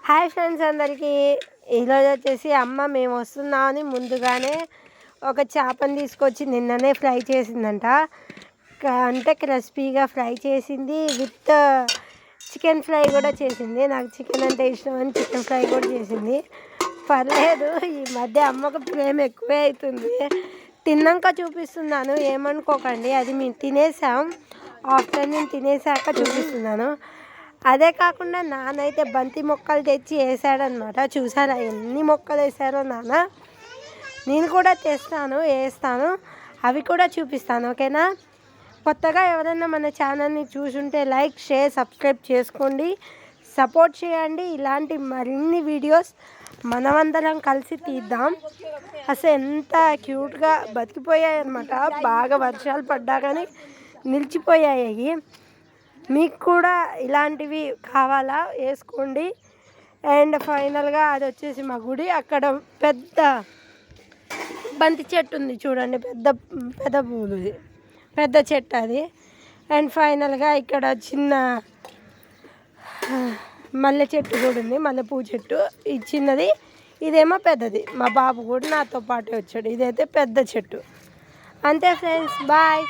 Hi friends అందరికీ. ఈరోజు వచ్చేసి అమ్మ మేము వస్తున్నామని ముందుగానే ఒక చేపని తీసుకొచ్చి నిన్ననే ఫ్రై చేసిందంట. అంటే క్రిస్పీగా ఫ్రై చేసింది, విత్ చికెన్ ఫ్రై కూడా చేసింది. నాకు చికెన్ అంటే ఇష్టం అని చికెన్ ఫ్రై కూడా చేసింది. పర్లేదు, ఈ మధ్య అమ్మకు ప్రేమ ఎక్కువే అవుతుంది. తిన్నాక చూపిస్తున్నాను, ఏమనుకోకండి. అది మేము తినేసాం, ఆఫ్టర్నూన్ తినేసాక చూపిస్తున్నాను. అదే కాకుండా నాన్న అయితే బంతి మొక్కలు తెచ్చి వేసాడనమాట. చూసారా ఎన్ని మొక్కలు వేసారో నాన్న. నేను కూడా తెస్తాను, వేస్తాను, అవి కూడా చూపిస్తాను, ఓకేనా. కొత్తగా ఎవరైనా మన ఛానల్ని చూసుంటే లైక్, షేర్, సబ్స్క్రైబ్ చేసుకోండి, సపోర్ట్ చేయండి. ఇలాంటి మరిన్ని వీడియోస్ మనమందరం కలిసి తీద్దాం. అసలు ఎంత క్యూట్గా బతికిపోయాయి అనమాట. బాగా వర్షాలు పడ్డా కానీ నిలిచిపోయాయి. మీకు కూడా ఇలాంటివి కావాలా, వేసుకోండి. అండ్ ఫైనల్గా అది వచ్చేసి మా గుడి. అక్కడ పెద్ద బంతి చెట్టు ఉంది చూడండి, పెద్ద పెద్ద పూలుది పెద్ద చెట్టు అది. అండ్ ఫైనల్గా ఇక్కడ చిన్న మల్లె చెట్టు కూడా ఉంది, మల్లెపూ చెట్టు. ఇది చిన్నది, ఇదేమో పెద్దది. మా బాబు కూడా నాతో పాటే వచ్చాడు. ఇదైతే పెద్ద చెట్టు. అంతే ఫ్రెండ్స్, బాయ్.